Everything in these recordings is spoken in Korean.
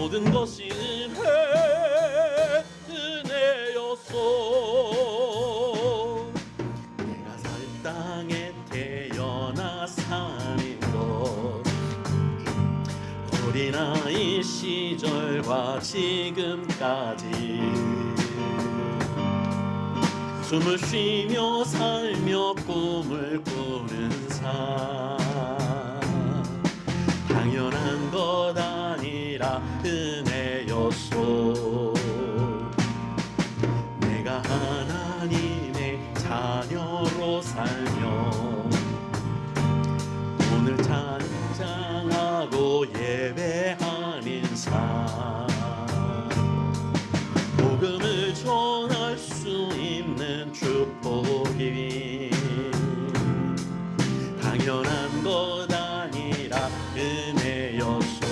모든 것이 은혜였소. 내가 살 땅에 태어나 사는 것, 어린아이 시절과 지금까지 숨을 쉬며 살며 꿈을 꾸는 삶, 당연한 것 아니라 은혜였소. 내가 하나님의 자녀로 살며 오늘 찬양하고 예배하는 삶, 복음을 전할 수 있는 축복이 당연한 것 아니라 은혜였소.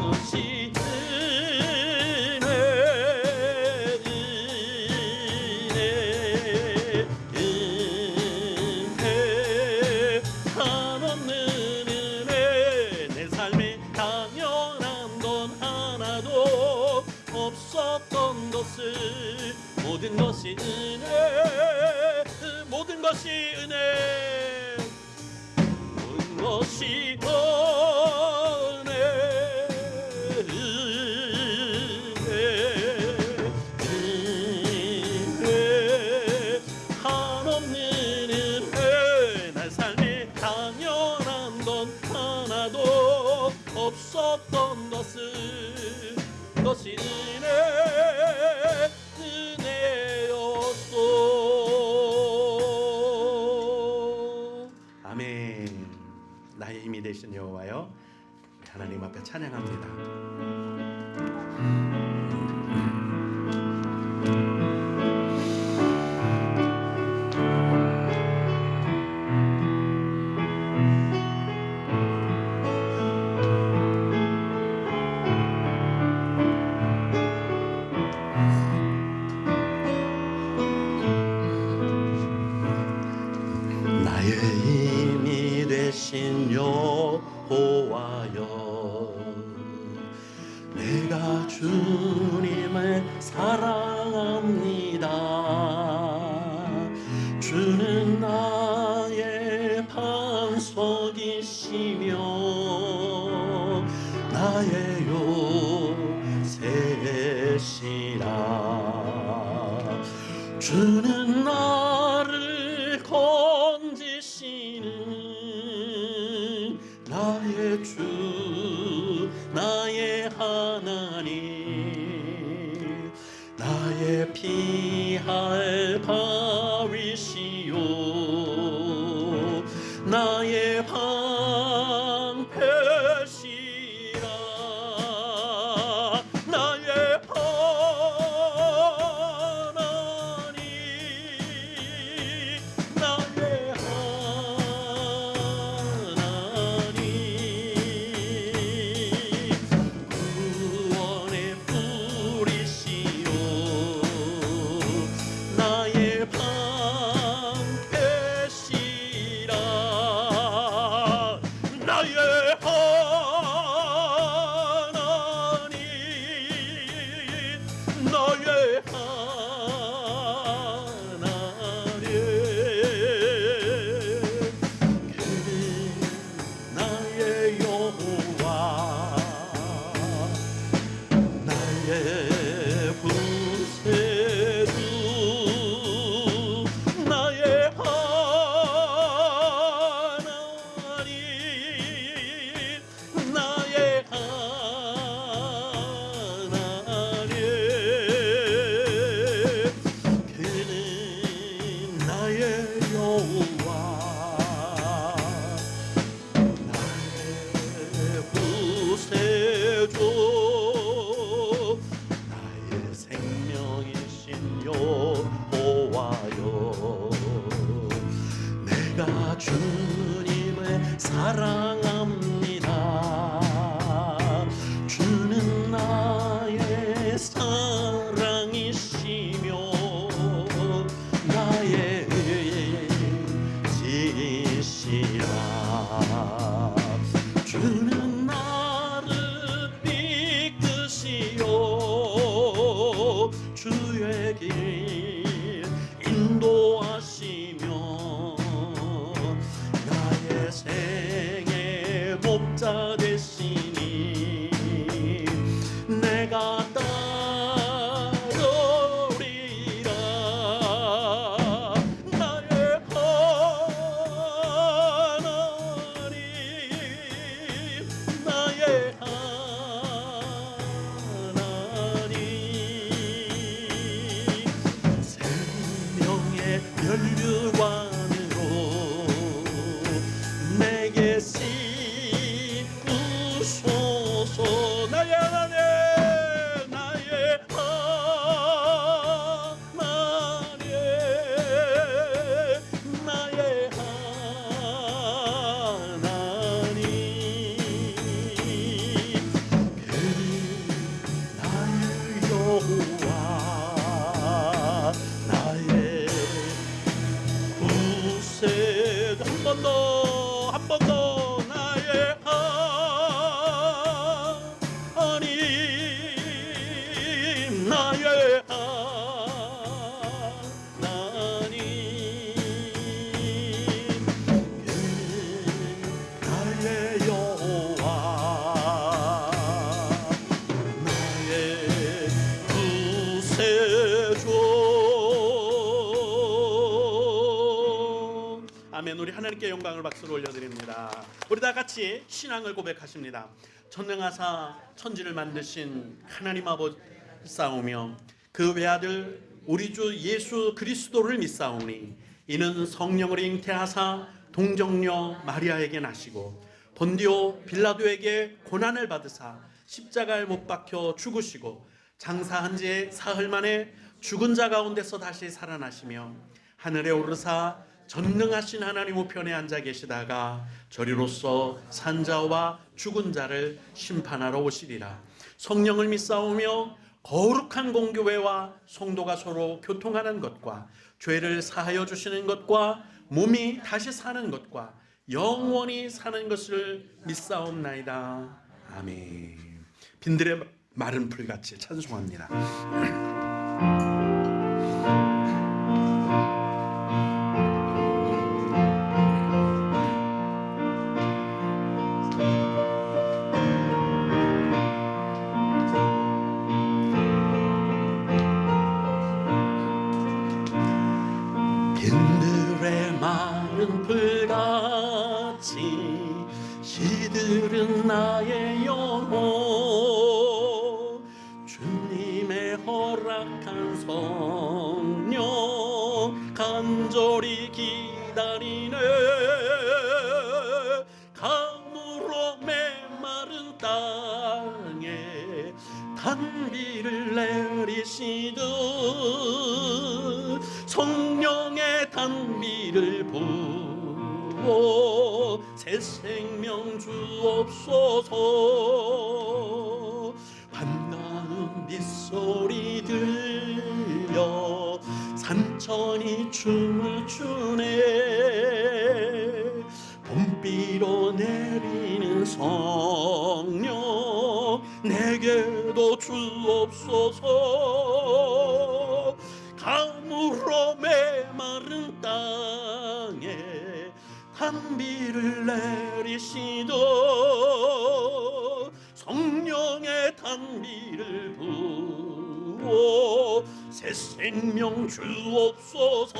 오직 은혜, 한없는 은혜. 내 삶에 당연한 건 하나도 없었던 것을 모든 것이 은혜, 모든 것이 은혜, 모든 것이 은혜, 은혜, 한없는 은혜. 날 삶에 당연한 건 하나도 없었던 것이 은혜, 은혜였소. 아멘. 나의 힘이 되신 여호와여, 하나님 앞에 찬양합니다. 나의 힘이 되신 여호와여, 내가 주님을 사랑합니다. 주는 나의 반석이시며 나의 요새시라. 주는 나를 건지시는 나의 주, 나의 하나님, 나의 피할 바위시요, 나의 방패시라. 나의 하나님, 나의 하나님, 구원의 뿌리시요, 나의 방패시라. 나의 하나님, 나의 하나님, 그는 나의 여호와, 나의 구세주, 나의 하나님, 나의 하나님, 그는 나의 여호와, 나의 구세주, 나의 생명이신 여호와여, 내가 주님을 사랑합니다. 주는 나의 사랑이시며 나의 지시라. 주는 나를 용사 되시니 내가 따르리라. 나의 하나님, 나의 하나님, 생명의 면류관으로 내게 씻으소서. 나의 하나님, 나의 하나님, 나의 하나님, 나의 여호와, 나의 구세. 한 번 더, 한 번 더. 나의 하나님, 나의 하나님, 나의 여호와, 나의 구세주. 아멘. 우리 하나님께 영광을 박수로 올려드립니다. 우리 다 같이 신앙을 고백하십니다. 전능하사 천지를 만드신 하나님 아버지 싸우며 그 외아들 우리 주 예수 그리스도를 믿사오니 이는 성령을 잉태하사 동정녀 마리아에게 나시고 본디오 빌라도에게 고난을 받으사 십자가에 못 박혀 죽으시고 장사한 지 사흘 만에 죽은 자 가운데서 다시 살아나시며 하늘에 오르사 전능하신 하나님 우편에 앉아 계시다가 저리로서 산자와 죽은 자를 심판하러 오시리라. 성령을 믿사오며 거룩한 공교회와 성도가 서로 교통하는 것과 죄를 사하여 주시는 것과 몸이 다시 사는 것과 영원히 사는 것을 믿사옵나이다. 아멘. 빈들의 마른 풀같이 찬송합니다. 빈들의 마른 풀같이 시들은 나의 영혼, 주님의 허락한 성령 간절히 기다리네. 가물어 메마른 땅에 단비를 내리시듯 성령의 단비를 부어 새 생명 주옵소서. 반가운 빗소리 들려 산천이 춤을 추네. 봄비로 내리는 성령 내게도 주옵소서. 가물어 메마른 땅에 단비를 내리시도 성령의 단비를 부어 새 생명 주옵소서.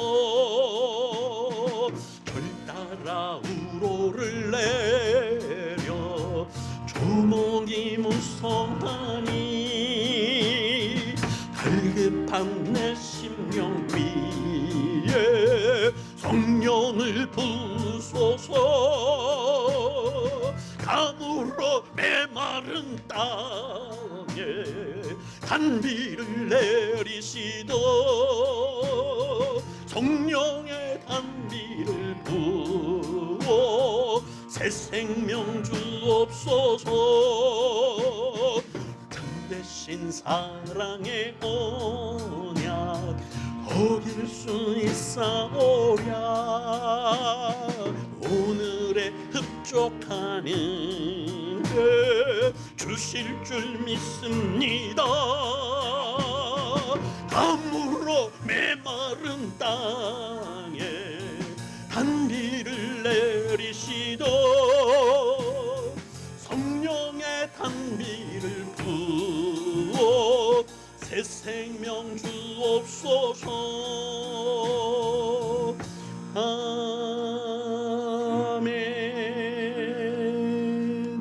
절 따라 우로를 내려 조목이 무성하니 갈급한 내 심령 위에 성령을 부소서. 가물어 메마른 땅에 단비를 내리시도 성령의 단비를 부어 새 생명 주옵소서. 참되신 사랑의 언약 어길 수 있사오랴. 오늘의 흡족하는 게 주실 줄 믿습니다. 가물어 메마른 땅에 단비를 내리시도 주옵소서. 아멘.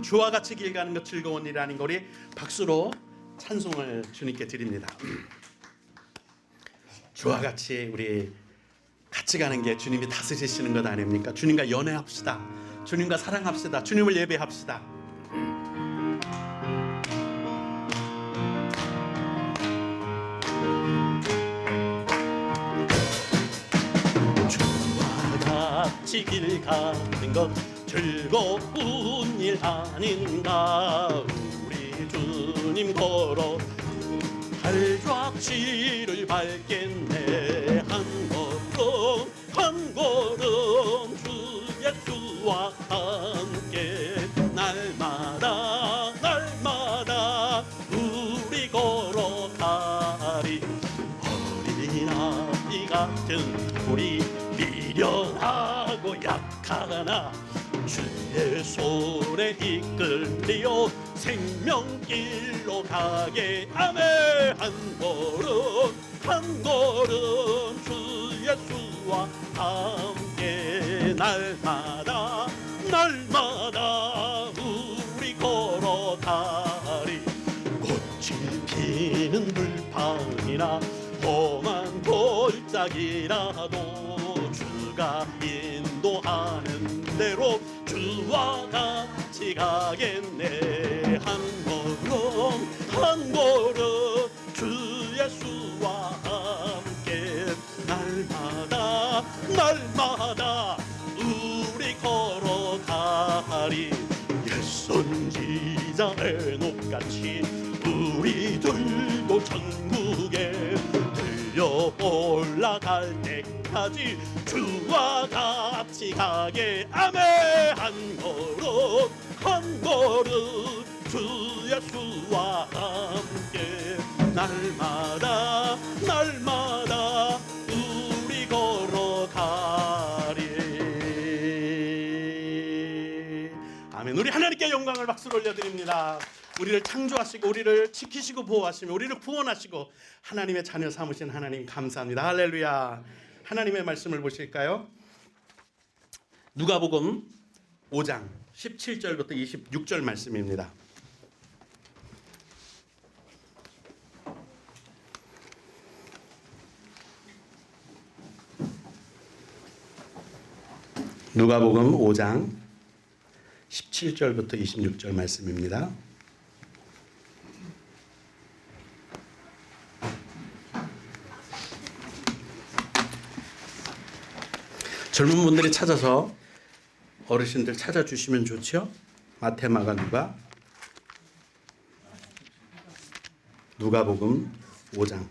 주와 같이 길 가는 것 즐거운 일 아닌 거리 박수로 찬송을 주님께 드립니다. 주와 같이 우리 같이 가는 게 주님이 다스리시는 것 아닙니까? 주님과 연애합시다. 주님과 사랑합시다. 주님을 예배합시다. 주와 같이 길 가는 것 즐거운 일 아닌가. 우리 주님 걸어 발자취를 밟겠네. 한 걸음 주 예수와 함께 날마다 우리 걸어가리. 어린아이 같은 우리 미련하고 약하나 주의 손에 이끌리어 생명길로 가게. 아멘. 한 걸음 주 예수와 함께 날마다 우리 걸어가리. 꽃이 피는 들판이나 험한 골짜기라도 주가 인도하는 대로 주와 같이 가겠네. 한 걸음 주 예수와 함께 날마다 우리 걸어가리. 옛선지자 에녹같이 우리들도 천국에 들려 올라갈 때까지 주와 같이 가게. 아멘. 한 걸음 주 예수와 함께 날마다 우리 걸어가리. 아멘. 우리 하나님께 영광을 박수로 올려드립니다. 우리를 창조하시고 우리를 지키시고 보호하시며 우리를 구원하시고 하나님의 자녀 삼으신 하나님 감사합니다. 할렐루야. 하나님의 말씀을 보실까요? 누가복음 5장 17절부터 26절 말씀입니다. 누가복음 5장 17절부터 26절 말씀입니다. 젊은 분들이 찾아서 어르신들 찾아주시면 좋죠. 마태, 마가, 누가복음 5장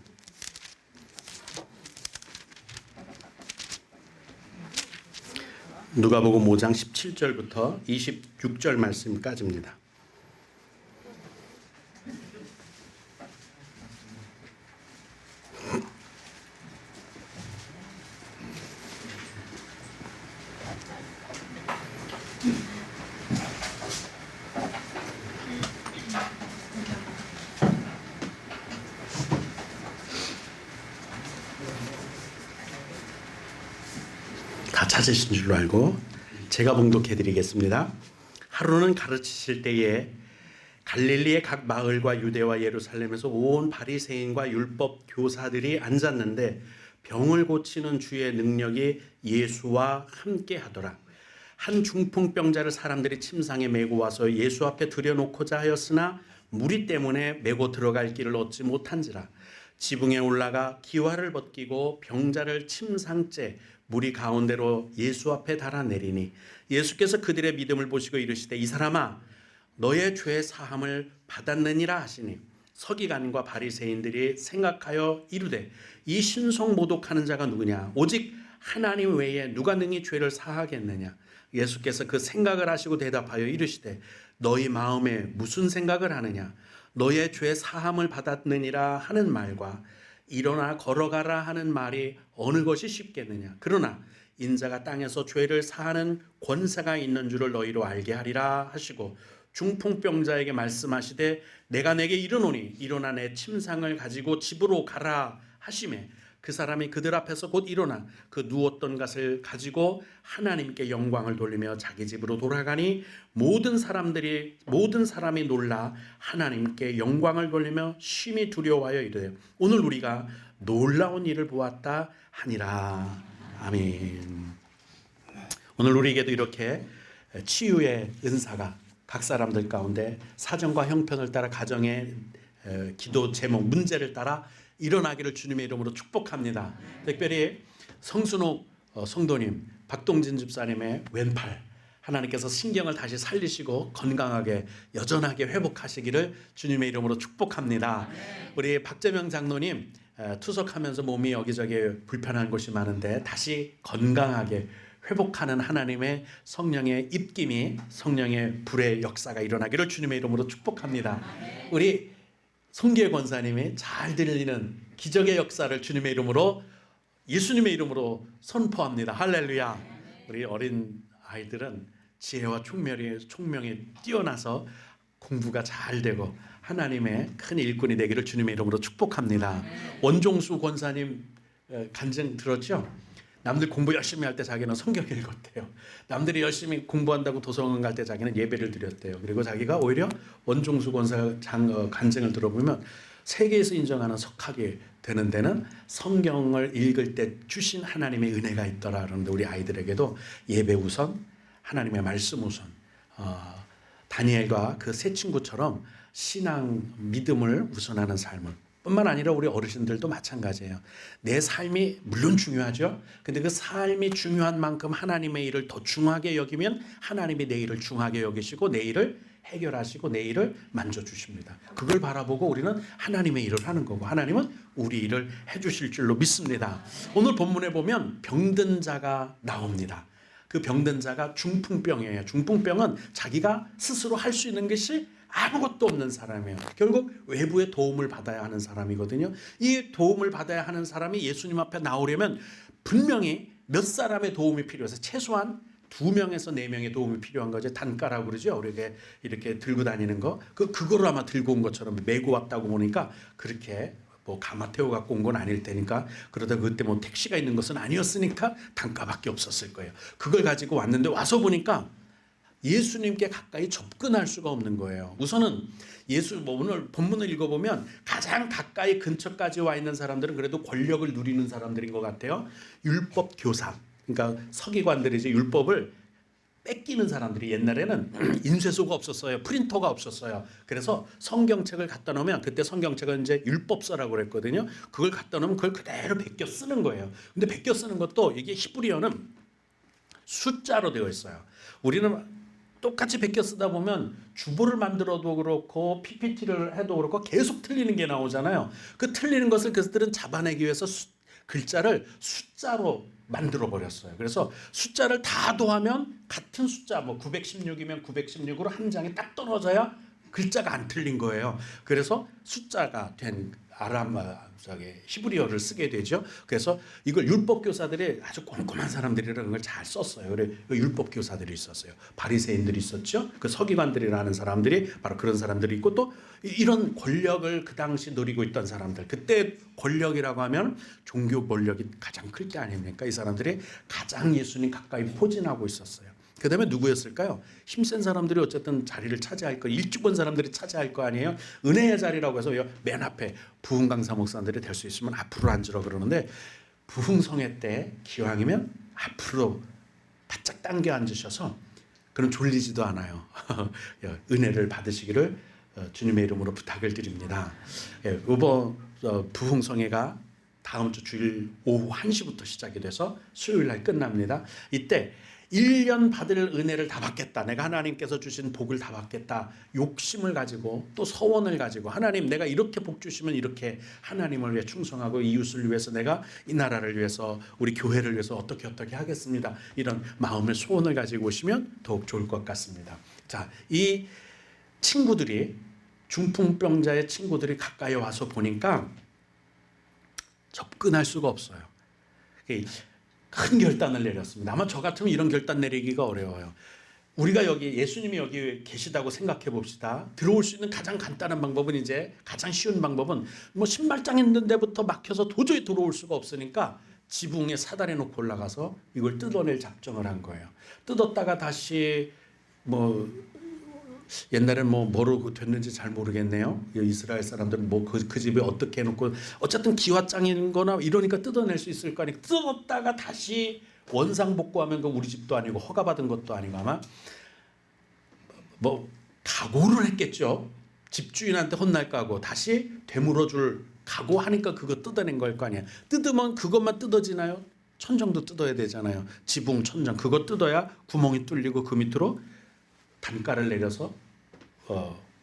누가복음 5장 17절부터 26절 말씀까지입니다. 다 찾으신 줄로 알고 제가 봉독해 드리겠습니다. 하루는 가르치실 때에 갈릴리의 각 마을과 유대와 예루살렘에서 온 바리새인과 율법 교사들이 앉았는데 병을 고치는 주의 능력이 예수와 함께 하더라. 한 중풍병자를 사람들이 침상에 메고 와서 예수 앞에 들여놓고자 하였으나 무리 때문에 메고 들어갈 길을 얻지 못한지라. 지붕에 올라가 기와를 벗기고 병자를 침상째 무리 가운데로 예수 앞에 달아내리니 예수께서 그들의 믿음을 보시고 이르시되 이 사람아 너의 죄 사함을 받았느니라 하시니 서기관과 바리새인들이 생각하여 이르되 이 신성 모독하는 자가 누구냐 오직 하나님 외에 누가 능히 죄를 사하겠느냐. 예수께서 그 생각을 하시고 대답하여 이르시되 너희 마음에 무슨 생각을 하느냐. 너의 죄 사함을 받았느니라 하는 말과 일어나 걸어가라 하는 말이 어느 것이 쉽겠느냐. 그러나 인자가 땅에서 죄를 사하는 권세가 있는 줄을 너희로 알게 하리라 하시고 중풍병자에게 말씀하시되 내가 내게 이르노니 일어나 내 침상을 가지고 집으로 가라 하시매 그 사람이 그들 앞에서 곧 일어나 그 누웠던 것을 가지고 하나님께 영광을 돌리며 자기 집으로 돌아가니 모든 사람이 놀라 하나님께 영광을 돌리며 심히 두려워하여 이르되 오늘 우리가 놀라운 일을 보았다 하니라. 아멘. 오늘 우리에게도 이렇게 치유의 은사가 각 사람들 가운데 사정과 형편을 따라 가정의 기도 제목 문제를 따라 일어나기를 주님의 이름으로 축복합니다. 특별히 성순옥 성도님, 박동진 집사님의 왼팔 하나님께서 신경을 다시 살리시고 건강하게 여전하게 회복하시기를 주님의 이름으로 축복합니다. 우리 박재명 장로님 투석하면서 몸이 여기저기 불편한 곳이 많은데 다시 건강하게 회복하는 하나님의 성령의 입김이 성령의 불의 역사가 일어나기를 주님의 이름으로 축복합니다. 우리 송기회 권사님이 잘 들리는 기적의 역사를 주님의 이름으로 예수님의 이름으로 선포합니다. 할렐루야. 우리 어린 아이들은 지혜와 총명이 뛰어나서 공부가 잘 되고 하나님의 큰 일꾼이 되기를 주님의 이름으로 축복합니다. 원종수 권사님 간증 들었죠? 남들 공부 열심히 할 때 자기는 성경 읽었대요. 남들이 열심히 공부한다고 도서관 갈 때 자기는 예배를 드렸대요. 그리고 자기가 오히려 원종수 권사 간증을 들어보면 세계에서 인정하는 석학이 되는 데는 성경을 읽을 때 주신 하나님의 은혜가 있더라. 그런데 우리 아이들에게도 예배 우선, 하나님의 말씀 우선, 다니엘과 그 세 친구처럼 신앙, 믿음을 우선하는 삶을 뿐만 아니라 우리 어르신들도 마찬가지예요. 내 삶이 물론 중요하죠. 근데 그 삶이 중요한 만큼 하나님의 일을 더 중하게 여기면 하나님이 내 일을 중하게 여기시고 내 일을 해결하시고 내 일을 만져주십니다. 그걸 바라보고 우리는 하나님의 일을 하는 거고 하나님은 우리 일을 해주실 줄로 믿습니다. 오늘 본문에 보면 병든 자가 나옵니다. 그 병든 자가 중풍병이에요. 중풍병은 자기가 스스로 할 수 있는 것이 아무것도 없는 사람이에요. 결국 외부의 도움을 받아야 하는 사람이거든요. 이 도움을 받아야 하는 사람이 예수님 앞에 나오려면 분명히 몇 사람의 도움이 필요해서 최소한 2명에서 4명의 도움이 필요한 거죠. 단가라고 그러죠. 이렇게 들고 다니는 거. 그거를 아마 들고 온 것처럼 메고 왔다고 보니까 그렇게 뭐 가마태워 갖고 온 건 아닐 테니까 그러다 그때 뭐 택시가 있는 것은 아니었으니까 단가밖에 없었을 거예요. 그걸 가지고 왔는데 와서 보니까 예수님께 가까이 접근할 수가 없는 거예요. 우선은 오늘 본문을 읽어보면 가장 가까이 근처까지 와 있는 사람들은 그래도 권력을 누리는 사람들인 것 같아요. 율법 교사, 그러니까 서기관들이지 율법을 뺏기는 사람들이 옛날에는 인쇄소가 없었어요. 프린터가 없었어요. 그래서 성경책을 갖다 놓으면 그때 성경책은 이제 율법서라고 그랬거든요. 그걸 갖다 놓으면 그걸 그대로 베껴 쓰는 거예요. 근데 베껴 쓰는 것도 이게 히브리어는 숫자로 되어 있어요. 우리는 똑같이 베껴 쓰다 보면 주보를 만들어도 그렇고 PPT를 해도 그렇고 계속 틀리는 게 나오잖아요. 그 틀리는 것을 그들은 잡아내기 위해서 글자를 숫자로 만들어 버렸어요. 그래서 숫자를 다 더하면 같은 숫자, 뭐 916이면 916으로 한 장이 딱 떨어져야 글자가 안 틀린 거예요. 그래서 숫자가 된 히브리어를 쓰게 되죠. 그래서 이걸 율법 교사들이 아주 꼼꼼한 사람들이라는 걸 잘 썼어요. 그래 율법 교사들이 있었어요. 바리새인들이 있었죠. 그 서기관들이라는 사람들이 바로 그런 사람들이 있고 또 이런 권력을 그 당시 누리고 있던 사람들. 그때 권력이라고 하면 종교 권력이 가장 클 게 아닙니까? 이 사람들이 가장 예수님 가까이 포진하고 있었어요. 그 다음에 누구였을까요? 힘센 사람들이 어쨌든 자리를 차지할 거, 일찍 온 사람들이 차지할 거 아니에요. 은혜의 자리라고 해서 맨 앞에 부흥 강사 목사들이 될 수 있으면 앞으로 앉으라 그러는데 부흥성회 때 기왕이면 앞으로 바짝 당겨 앉으셔서 그럼 졸리지도 않아요. 은혜를 받으시기를 주님의 이름으로 부탁을 드립니다. 이번 부흥성회가 다음 주 주일 오후 1시부터 시작이 돼서 수요일 날 끝납니다. 이때 1년 받을 은혜를 다 받겠다. 내가 하나님께서 주신 복을 다 받겠다. 욕심을 가지고 또 서원을 가지고 하나님 내가 이렇게 복 주시면 이렇게 하나님을 위해 충성하고 이웃을 위해서 내가 이 나라를 위해서 우리 교회를 위해서 어떻게 하겠습니다. 이런 마음을 소원을 가지고 오시면 더욱 좋을 것 같습니다. 자, 이 친구들이 중풍병자의 친구들이 가까이 와서 보니까 접근할 수가 없어요. 큰 결단을 내렸습니다. 아마 저 같으면 이런 결단 내리기가 어려워요. 우리가 여기 예수님이 여기 계시다고 생각해 봅시다. 들어올 수 있는 가장 간단한 방법은 이제 가장 쉬운 방법은 뭐 신발장 있는 데부터 막혀서 도저히 들어올 수가 없으니까 지붕에 사다리 놓고 올라가서 이걸 뜯어낼 작정을 한 거예요. 뜯었다가 다시 뭐 옛날엔 뭐로 됐는지 잘 모르겠네요. 이스라엘 사람들은 그 집에 어떻게 해놓고 어쨌든 기와장인 거나 이러니까 뜯어낼 수 있을 거니까 뜯었다가 다시 원상복구하면 그 우리 집도 아니고 허가받은 것도 아니고 아마 뭐 각오를 했겠죠. 집주인한테 혼날까 하고 다시 되물어줄 각오하니까 그거 뜯어낸 걸 거 아니야. 뜯으면 그것만 뜯어지나요? 천정도 뜯어야 되잖아요. 지붕, 천정 그거 뜯어야 구멍이 뚫리고 그 밑으로 단가를 내려서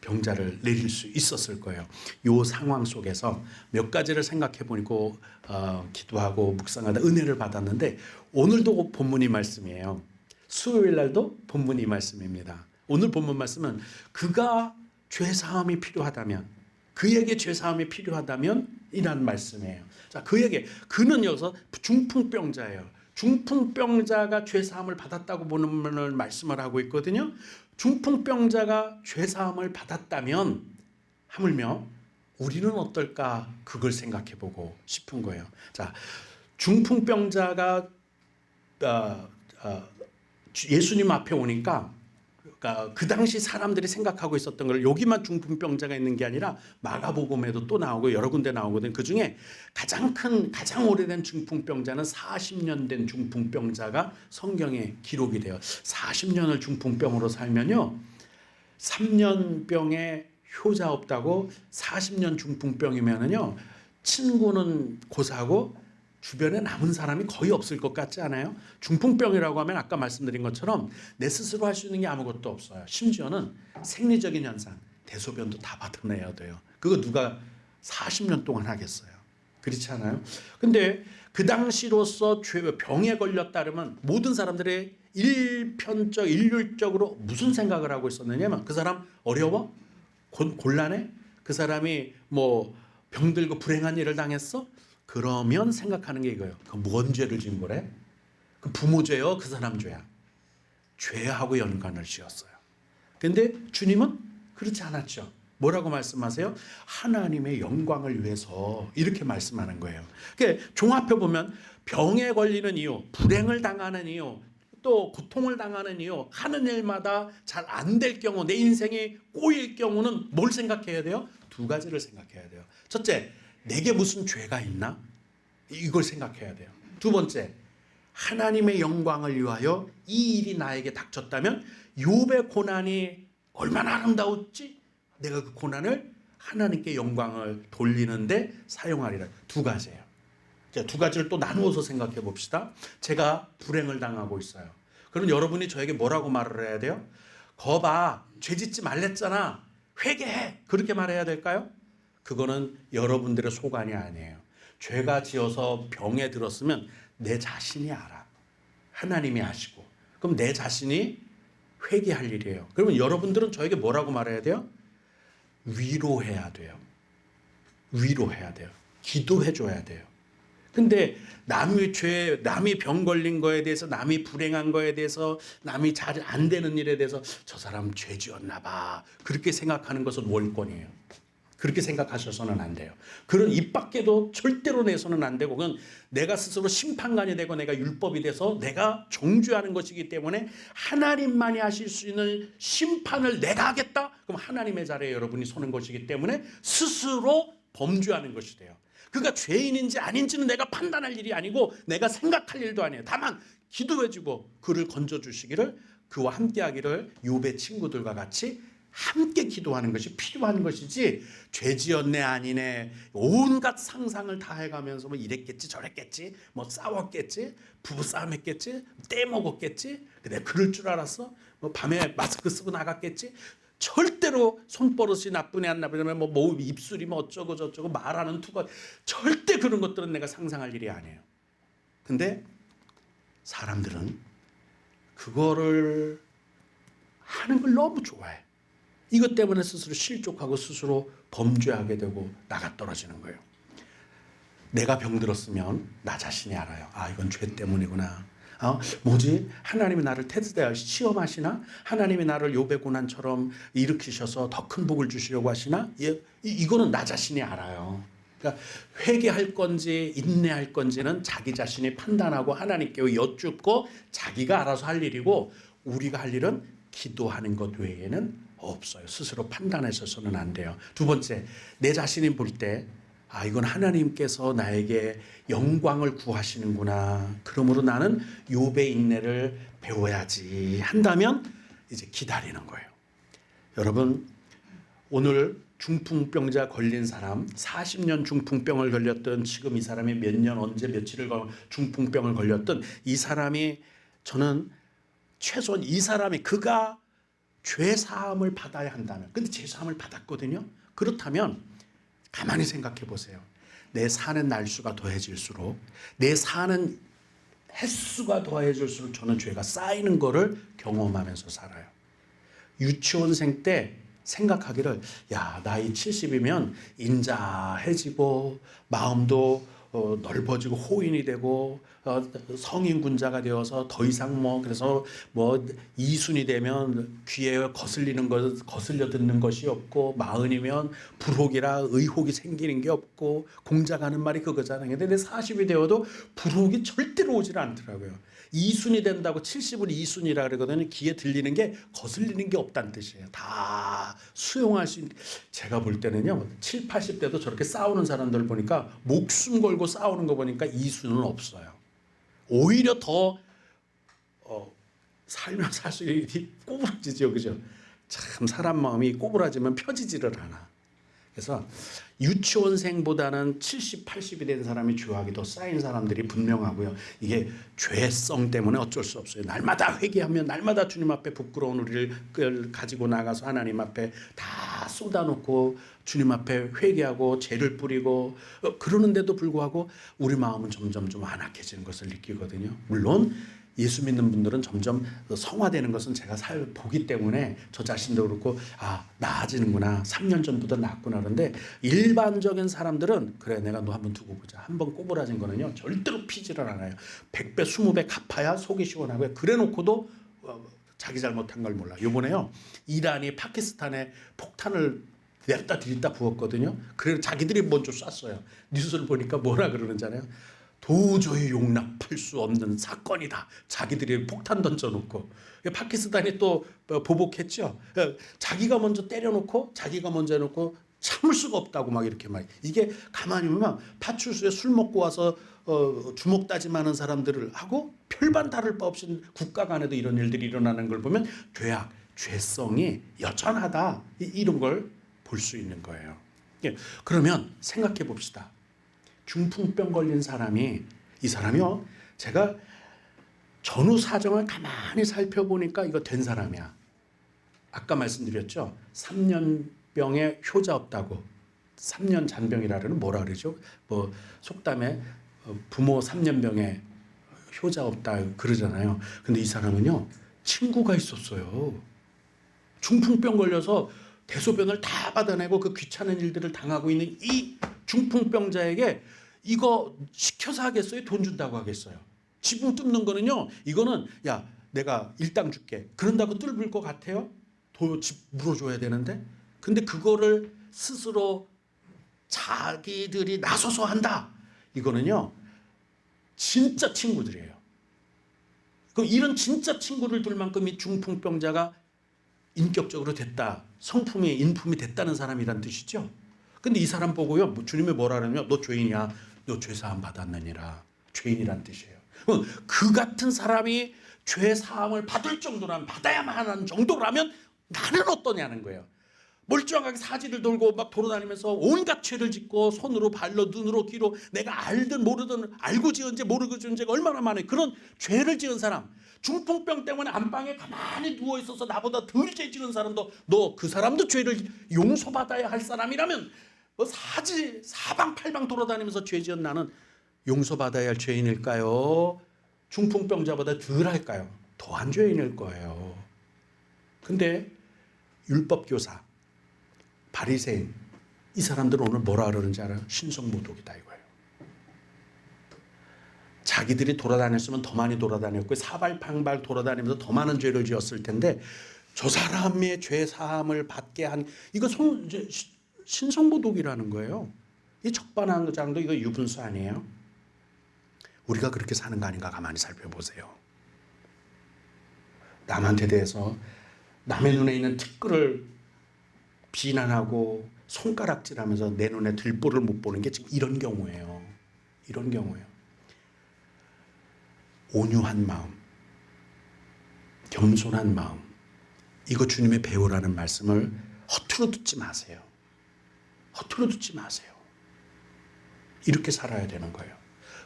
병자를 내릴 수 있었을 거예요. 이 상황 속에서 몇 가지를 생각해 보니까 기도하고 묵상하다 은혜를 받았는데 오늘도 본문이 말씀이에요. 수요일 날도 본문이 말씀입니다. 오늘 본문 말씀은 그가 죄사함이 필요하다면 그에게 죄사함이 필요하다면 이란 말씀이에요. 자, 그는 여기서 중풍병자예요. 중풍병자가 죄사함을 받았다고 보는 말씀을 하고 있거든요. 중풍병자가 죄사함을 받았다면 하물며 우리는 어떨까 그걸 생각해 보고 싶은 거예요. 자, 중풍병자가 예수님 앞에 오니까 그 당시 사람들이 생각하고 있었던 걸 여기만 중풍병자가 있는 게 아니라 마가복음에도 또 나오고 여러 군데 나오거든. 그 중에 가장 오래된 중풍병자는 40년 된 중풍병자가 성경에 기록이 돼요. 40년을 중풍병으로 살면요 3년 병에 효자 없다고 40년 중풍병이면은요 친구는 고사하고 주변에 남은 사람이 거의 없을 것 같지 않아요? 중풍병이라고 하면 아까 말씀드린 것처럼 내 스스로 할 수 있는 게 아무것도 없어요. 심지어는 생리적인 현상, 대소변도 다 받아내야 돼요. 그거 누가 40년 동안 하겠어요? 그렇지 않아요? 근데 그 당시로서 병에 걸렸다 그러면 모든 사람들이 일률적으로 무슨 생각을 하고 있었느냐면 그 사람 어려워? 곤란해? 그 사람이 뭐 병들고 불행한 일을 당했어? 그러면 생각하는 게 이거예요. 그 뭔 죄를 지은 거래? 그 부모 죄요? 그 사람 죄야? 죄하고 연관을 지었어요. 근데 주님은 그렇지 않았죠. 뭐라고 말씀하세요? 하나님의 영광을 위해서 이렇게 말씀하는 거예요. 그러니까 종합해 보면 병에 걸리는 이유, 불행을 당하는 이유, 또 고통을 당하는 이유, 하는 일마다 잘 안 될 경우, 내 인생이 꼬일 경우는 뭘 생각해야 돼요? 두 가지를 생각해야 돼요. 첫째, 내게 무슨 죄가 있나? 이걸 생각해야 돼요. 두 번째, 하나님의 영광을 위하여 이 일이 나에게 닥쳤다면 욥의 고난이 얼마나 아름다웠지? 내가 그 고난을 하나님께 영광을 돌리는데 사용하리라. 두 가지예요. 자, 두 가지를 또 나누어서 생각해 봅시다. 제가 불행을 당하고 있어요. 그럼 여러분이 저에게 뭐라고 말을 해야 돼요? 거봐, 죄 짓지 말랬잖아. 회개해. 그렇게 말해야 될까요? 그거는 여러분들의 소관이 아니에요. 죄가 지어서 병에 들었으면 내 자신이 알아. 하나님이 아시고. 그럼 내 자신이 회개할 일이에요. 그러면 여러분들은 저에게 뭐라고 말해야 돼요? 위로해야 돼요. 위로해야 돼요. 기도해 줘야 돼요. 근데 남이 병 걸린 거에 대해서, 남이 불행한 거에 대해서, 남이 잘 안 되는 일에 대해서 저 사람 죄 지었나 봐. 그렇게 생각하는 것은 월권이에요. 그렇게 생각하셔서는 안 돼요. 그런 입 밖에도 절대로 내서는 안 되고 그건 내가 스스로 심판관이 되고 내가 율법이 돼서 내가 정죄하는 것이기 때문에 하나님만이 하실 수 있는 심판을 내가 하겠다? 그럼 하나님의 자리에 여러분이 서는 것이기 때문에 스스로 범죄하는 것이 돼요. 그가 죄인인지 아닌지는 내가 판단할 일이 아니고 내가 생각할 일도 아니에요. 다만 기도해주고 그를 건져주시기를, 그와 함께하기를 욥의 친구들과 같이 함께 기도하는 것이 필요한 것이지, 죄 지었네 아니네 온갖 상상을 다 해가면서 뭐 이랬겠지 저랬겠지 뭐 싸웠겠지 부부싸움 했겠지 떼먹었겠지 내가 그럴 줄 알았어 뭐 밤에 마스크 쓰고 나갔겠지, 절대로 손버릇이 나쁘네 안 나쁘네 뭐 입술이 뭐 어쩌고 저쩌고 말하는 투가 절대 그런 것들은 내가 상상할 일이 아니에요. 근데 사람들은 그거를 하는 걸 너무 좋아해. 이것 때문에 스스로 실족하고 스스로 범죄하게 되고 나가 떨어지는 거예요. 내가 병들었으면 나 자신이 알아요. 아, 이건 죄 때문이구나. 뭐지? 하나님이 나를 테스트 시험하시나? 하나님이 나를 욥의 고난처럼 일으키셔서 더 큰 복을 주시려고 하시나? 이거는 나 자신이 알아요. 그러니까 회개할 건지 인내할 건지는 자기 자신이 판단하고 하나님께 여쭙고 자기가 알아서 할 일이고, 우리가 할 일은 기도하는 것 외에는 없어요. 스스로 판단해서는 안 돼요. 두 번째, 내 자신이 볼 때 이건 하나님께서 나에게 영광을 구하시는구나. 그러므로 나는 욥의 인내를 배워야지 한다면 이제 기다리는 거예요. 여러분, 오늘 중풍병자 걸린 사람, 40년 중풍병을 걸렸던, 지금 이 사람이 몇 년 언제 며칠을 중풍병을 걸렸던 이 사람이, 저는 최소한 이 사람이 그가 죄 사함을 받아야 한다면, 근데 죄 사함을 받았거든요. 그렇다면 가만히 생각해 보세요. 내 사는 날수가 더해질수록, 내 사는 횟수가 더해질수록 저는 죄가 쌓이는 거를 경험하면서 살아요. 유치원생 때 생각하기를, 나이 70이면 인자해지고 마음도 넓어지고 호인이 되고 성인 군자가 되어서 더 이상 그래서 이순이 되면 귀에 거슬려 듣는 것이 없고, 마흔이면 불혹이라 의혹이 생기는 게 없고, 공자가 하는 말이 그거잖아요. 근데 내 40이 되어도 불혹이 절대로 오질 않더라고요. 이순이 된다고, 70을 이순이라 그러거든요. 귀에 들리는 게 거슬리는 게 없다는 뜻이에요. 다 수용할 수 있는. 제가 볼 때는요, 7, 80대도 저렇게 싸우는 사람들 보니까, 목숨 걸고 싸우는 거 보니까 이순은 없어요. 오히려 더 살면 살수록 꼬부라지죠, 그죠? 참 사람 마음이 꼬부라지면 펴지지를 않아. 그래서 유치원생보다는 70, 80이 된 사람이 죄악이 더 쌓인 사람들이 분명하고요. 이게 죄성 때문에 어쩔 수 없어요. 날마다 회개하면 날마다 주님 앞에 부끄러운 우리를 가지고 나가서 하나님 앞에 다 쏟아놓고 주님 앞에 회개하고 죄를 뿌리고 그러는데도 불구하고 우리 마음은 점점 좀 안악해지는 것을 느끼거든요. 물론 예수 믿는 분들은 점점 성화되는 것은 제가 보기 때문에 저 자신도 그렇고, 나아지는구나, 3년 전보다 낫구나. 그런데 일반적인 사람들은, 그래 내가 너 한번 두고 보자, 한번 꼬부라진 거는요 절대로 피지를 않아요. 100배 20배 갚아야 속이 시원하고요. 그래 놓고도 자기 잘못한 걸 몰라. 요번에요, 이란이 파키스탄에 폭탄을 냅다 들이다 부었거든요. 그래서 자기들이 먼저 쐈어요. 뉴스를 보니까 뭐라 그러는잖아요. 도저히 용납할 수 없는 사건이다. 자기들이 폭탄 던져놓고. 파키스탄이 또 보복했죠. 자기가 먼저 때려놓고, 자기가 먼저 해놓고 참을 수가 없다고 막 이렇게 막. 이게 가만히 보면 파출소에 술 먹고 와서 주먹 다짐하는 사람들을 하고 별반 다를 바 없이 국가 간에도 이런 일들이 일어나는 걸 보면 죄성이 여전하다. 이런 걸 볼 수 있는 거예요. 그러면 생각해 봅시다. 중풍병 걸린 사람이, 이 사람이요, 제가 전후 사정을 가만히 살펴보니까 이거 된 사람이야. 아까 말씀드렸죠. 3년 병에 효자 없다고. 3년 잔병이라는 뭐라 그러죠? 속담에 부모 3년 병에 효자 없다 그러잖아요. 근데 이 사람은요, 친구가 있었어요. 중풍병 걸려서 대소변을 다 받아내고 그 귀찮은 일들을 당하고 있는 이 중풍병자에게 이거 시켜서 하겠어요? 돈 준다고 하겠어요? 지붕 뚫는 거는요, 이거는 내가 일당 줄게, 그런다고 뚫을 것 같아요? 집 물어줘야 되는데. 근데 그거를 스스로 자기들이 나서서 한다. 이거는요 진짜 친구들이에요. 그럼 이런 진짜 친구를 둘 만큼 이 중풍병자가 인격적으로 됐다, 성품이 인품이 됐다는 사람이란 뜻이죠. 근데 이 사람 보고요, 주님이 뭐라 그러냐면, 너 죄인이야, 너 죄사함 받았느니라. 죄인이란 뜻이에요. 그 같은 사람이 죄사함을 받을 정도라면, 받아야만 하는 정도라면 나는 어떠냐는 거예요. 멀쩡하게 사지를 돌고 막 돌아다니면서 온갖 죄를 짓고, 손으로 발로 눈으로 귀로 내가 알든 모르든, 알고 지은 죄 모르고 지은 죄가 얼마나 많아요. 그런 죄를 지은 사람, 중풍병 때문에 안방에 가만히 누워있어서 나보다 덜 죄 지은 사람도, 너 그 사람도 죄를 용서받아야 할 사람이라면 사방팔방 돌아다니면서 죄 지은 나는 용서받아야 할 죄인일까요? 중풍병자보다 덜 할까요? 더한 죄인일 거예요. 근데 율법교사, 바리새인, 이 사람들은 오늘 뭐라 그러는지 알아요? 신성모독이다 이거예요. 자기들이 돌아다녔으면 더 많이 돌아다녔고 사발방발 돌아다니면서 더 많은 죄를 지었을 텐데 저 사람의 죄 사함을 받게 한 이거 신성모독이라는 거예요. 이 적반하장도 이거 유분수 아니에요? 우리가 그렇게 사는 거 아닌가 가만히 살펴보세요. 남한테 대해서 남의 눈에 있는 티끌을 비난하고 손가락질하면서 내 눈에 들보를 못 보는 게 지금 이런 경우예요. 이런 경우예요. 온유한 마음, 겸손한 마음, 이거 주님의 배우라는 말씀을 허투루 듣지 마세요. 허투루 듣지 마세요. 이렇게 살아야 되는 거예요.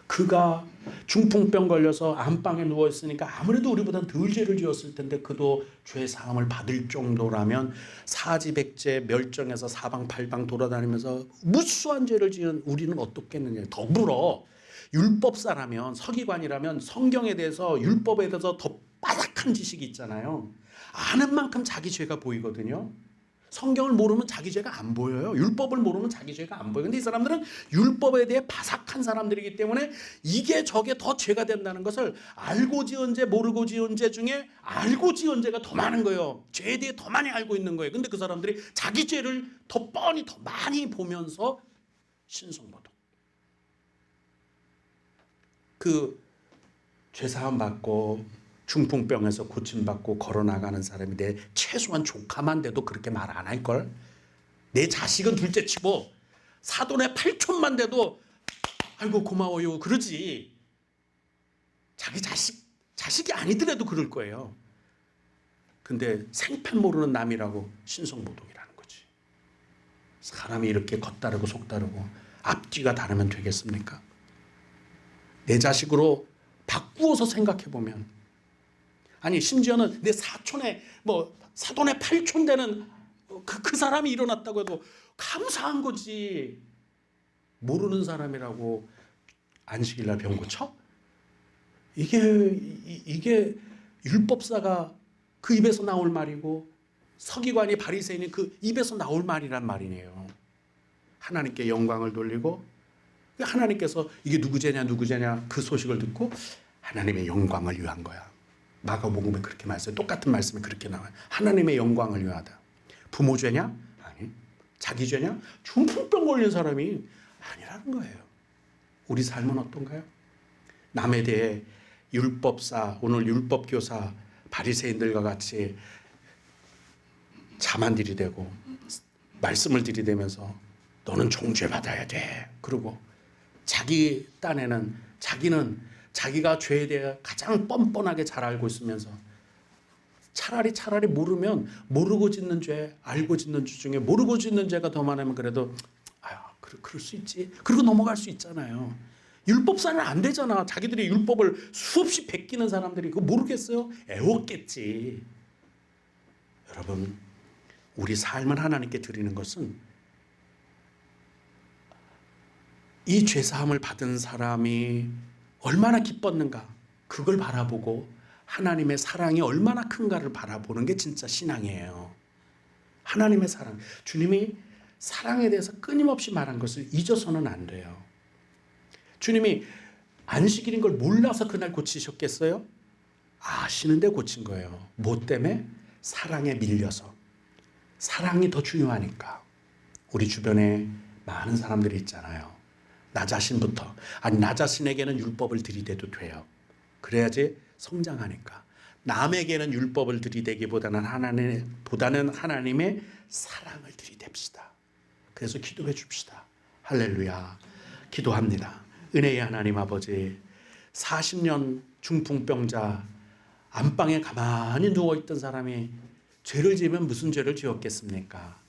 그가 중풍병 걸려서 안방에 누워있으니까 아무래도 우리보다는 덜 죄를 지었을 텐데 그도 죄 사함을 받을 정도라면 사지백제 멸정해서 사방팔방 돌아다니면서 무수한 죄를 지은 우리는 어떻겠느냐. 더불어 율법사라면 서기관이라면 성경에 대해서 율법에 대해서 더 빠삭한 지식이 있잖아요. 아는 만큼 자기 죄가 보이거든요. 성경을 모르면 자기 죄가 안 보여요. 율법을 모르면 자기 죄가 안 보여요. 근데 이 사람들은 율법에 대해 바삭한 사람들이기 때문에 이게 저게 더 죄가 된다는 것을 알고 지은 죄 모르고 지은 죄 중에 알고 지은 죄가 더 많은 거예요. 죄에 대해 더 많이 알고 있는 거예요. 근데 그 사람들이 자기 죄를 더 뻔히 더 많이 보면서 신성모독. 그 죄사함 받고 중풍병에서 고침받고 걸어나가는 사람이 내 최소한 조카만 돼도 그렇게 말 안 할걸? 내 자식은 둘째 치고 사돈의 8촌만 돼도 아이고 고마워요 그러지. 자기 자식이 아니더라도 그럴 거예요. 근데 생판 모르는 남이라고 신성모독이라는 거지. 사람이 이렇게 겉다르고 속다르고 앞뒤가 다르면 되겠습니까? 내 자식으로 바꾸어서 생각해보면 아니 심지어는 내 사촌의 사돈의 8촌 되는 그 사람이 일어났다고 해도 감사한 거지. 모르는 사람이라고 안식일날 병 고쳐? 이게 율법사가 그 입에서 나올 말이고 서기관이 바리새인이 그 입에서 나올 말이란 말이네요. 하나님께 영광을 돌리고 하나님께서 이게 누구 죄냐 그 소식을 듣고 하나님의 영광을 위한 거야. 마가복음에 그렇게 말씀해. 똑같은 말씀이 그렇게 나와요. 하나님의 영광을 위하다. 부모 죄냐? 아니. 자기 죄냐? 중풍병 걸린 사람이 아니라는 거예요. 우리 삶은 어떤가요? 남에 대해 율법사, 오늘 율법교사, 바리새인들과 같이 자만 들이대고 말씀을 들이대면서 너는 종죄받아야 돼. 그리고 자기 딴에는 자기가 죄에 대해 가장 뻔뻔하게 잘 알고 있으면서 차라리 모르면 모르고 짓는 죄, 알고 짓는 죄 중에 모르고 짓는 죄가 더 많으면 그래도 그럴 수 있지. 그리고 넘어갈 수 있잖아요. 율법사는 안 되잖아. 자기들이 율법을 수없이 베끼는 사람들이 그거 모르겠어요? 애웠겠지. 여러분, 우리 삶을 하나님께 드리는 것은 이 죄사함을 받은 사람이 얼마나 기뻤는가 그걸 바라보고 하나님의 사랑이 얼마나 큰가를 바라보는 게 진짜 신앙이에요. 하나님의 사랑. 주님이 사랑에 대해서 끊임없이 말한 것을 잊어서는 안 돼요. 주님이 안식일인 걸 몰라서 그날 고치셨겠어요? 아시는데 고친 거예요. 뭐 때문에? 사랑에 밀려서. 사랑이 더 중요하니까. 우리 주변에 많은 사람들이 있잖아요. 나 자신부터. 나 자신에게는 율법을 들이대도 돼요. 그래야지 성장하니까. 남에게는 율법을 들이대기보다는 하나님의 사랑을 들이댑시다. 그래서 기도해 줍시다. 할렐루야. 기도합니다. 은혜의 하나님 아버지, 40년 중풍병자 안방에 가만히 누워있던 사람이 죄를 지으면 무슨 죄를 지었겠습니까?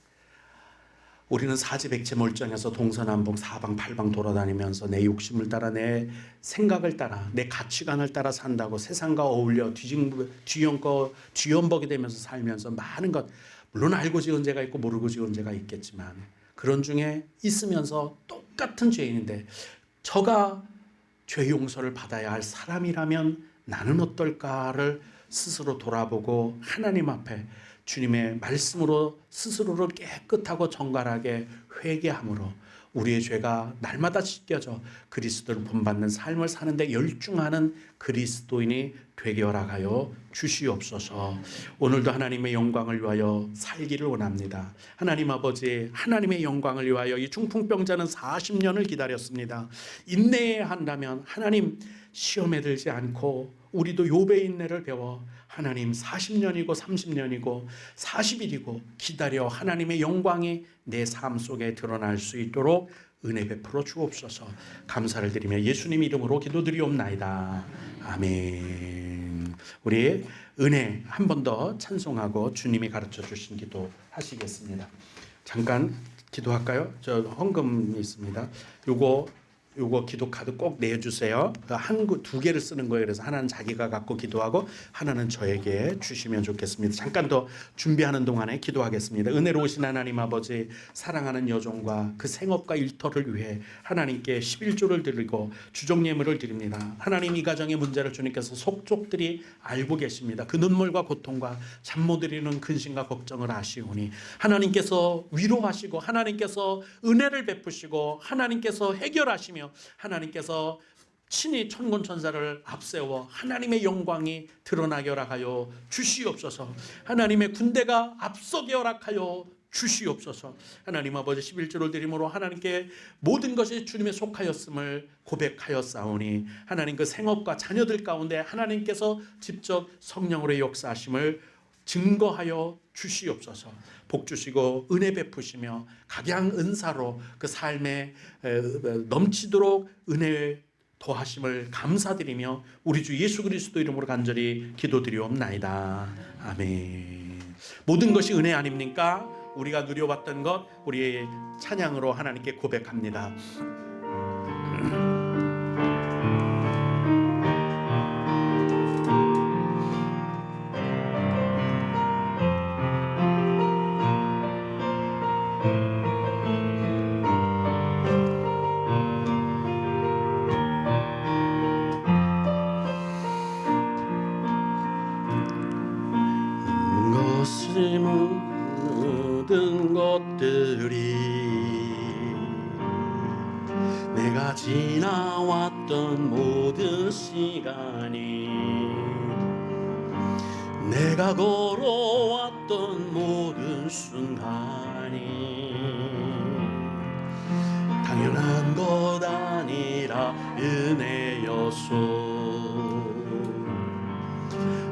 우리는 사지백체 멀쩡해서 동서남북 사방팔방 돌아다니면서 내 욕심을 따라 내 생각을 따라 내 가치관을 따라 산다고 세상과 어울려 뒤엉벅이 되면서 살면서 많은 것, 물론 알고 지은 죄가 있고 모르고 지은 죄가 있겠지만 그런 중에 있으면서 똑같은 죄인인데 저가 죄 용서를 받아야 할 사람이라면 나는 어떨까를 스스로 돌아보고 하나님 앞에 주님의 말씀으로 스스로를 깨끗하고 정갈하게 회개함으로 우리의 죄가 날마다 씻겨져 그리스도를 본받는 삶을 사는데 열중하는 그리스도인이 되게 허락하여 주시옵소서. 오늘도 하나님의 영광을 위하여 살기를 원합니다. 하나님 아버지, 하나님의 영광을 위하여 이 중풍병자는 40년을 기다렸습니다. 인내해야 한다면 하나님 시험에 들지 않고 우리도 욥의 인내를 배워 하나님 40년이고 30년이고 40일이고 기다려 하나님의 영광이 내 삶 속에 드러날 수 있도록 은혜 베풀어 주옵소서. 감사를 드리며 예수님 이름으로 기도드리옵나이다. 아멘. 우리 은혜 한 번 더 찬송하고 주님이 가르쳐 주신 기도 하시겠습니다. 잠깐 기도할까요? 저 헌금이 있습니다. 요거 기도 카드 꼭 내주세요. 두 개를 쓰는 거예요. 그래서 하나는 자기가 갖고 기도하고 하나는 저에게 주시면 좋겠습니다. 잠깐 더 준비하는 동안에 기도하겠습니다. 은혜로우신 하나님 아버지, 사랑하는 여종과 그 생업과 일터를 위해 하나님께 11조를 드리고 주종 예물을 드립니다. 하나님, 이 가정의 문제를 주님께서 속속들이 알고 계십니다. 그 눈물과 고통과 잠 못 이루는 근심과 걱정을 아시오니 하나님께서 위로하시고 하나님께서 은혜를 베푸시고 하나님께서 해결하시며 하나님께서 친히 천군천사를 앞세워 하나님의 영광이 드러나게 허락하여 주시옵소서. 하나님의 군대가 앞서게 허락하여 주시옵소서. 하나님 아버지, 11조를 드림으로 하나님께 모든 것이 주님의 속하였음을 고백하였사오니 하나님 그 생업과 자녀들 가운데 하나님께서 직접 성령으로의 역사하심을 증거하여 주시옵소서. 복 주시고 은혜 베푸시며 각양 은사로 그 삶에 넘치도록 은혜 더하심을 감사드리며 우리 주 예수 그리스도 이름으로 간절히 기도드리옵나이다. 아멘. 모든 것이 은혜 아닙니까? 우리가 누려왔던 것 우리의 찬양으로 하나님께 고백합니다. 모든 것들이 내가 지나왔던 모든 시간이 내가 걸어왔던 모든 순간이 당연한 것 아니라 은혜였소.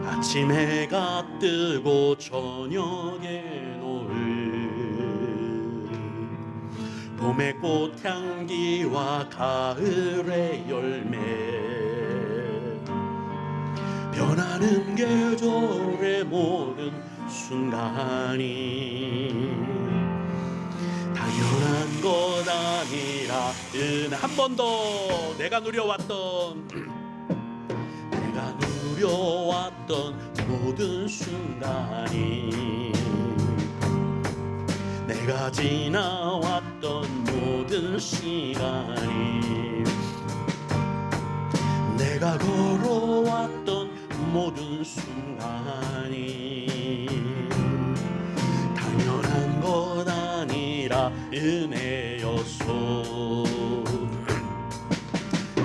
아침 해가 뜨고 저녁에 노을 봄의 꽃향기와 가을의 열매 변하는 계절의 모든 순간이 당연한 것 아니라 은혜. 한 번 더 내가 누려왔던 모든 순간이 내가 지나왔던 모든 시간이 내가 걸어왔던 모든 순간이 당연한 것 아니라 은혜였소.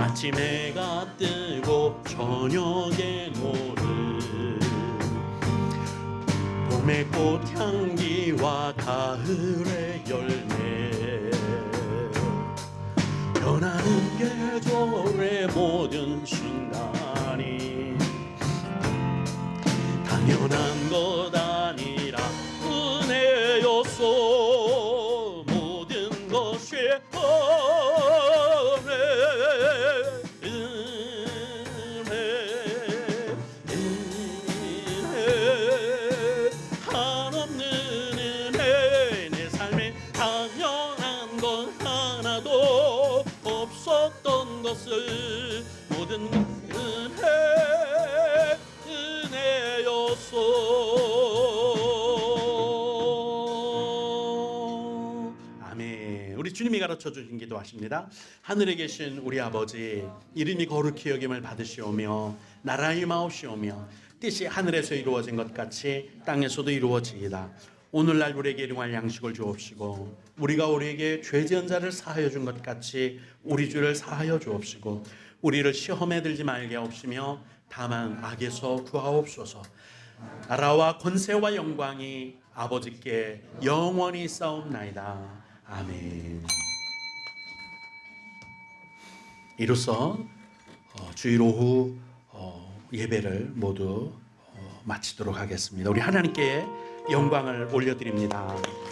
아침 해가 뜨고 저녁에 노을 봄의 꽃향기와 가을의 열매 변하는 계절의 모든 순간이 당연한 것 아니라 은혜였소. 모든 것이 모든 은혜였소. 아멘. 우리 주님이 가르쳐 주신 기도하십니다. 하늘에 계신 우리 아버지, 이름이 거룩히 여김을 받으시오며 나라의 마옵시오며 뜻이 하늘에서 이루어진 것 같이 땅에서도 이루어지이다. 오늘날 우리에게 일용할 양식을 주옵시고 우리가 우리에게 죄 지은 자를 사하여 준 것 같이 우리 죄를 사하여 주옵시고 우리를 시험에 들지 말게 하옵시며 다만 악에서 구하옵소서. 나라와 권세와 영광이 아버지께 영원히 싸움나이다. 아멘. 이로써 주일 오후 예배를 모두 마치도록 하겠습니다. 우리 하나님께 영광을 올려드립니다.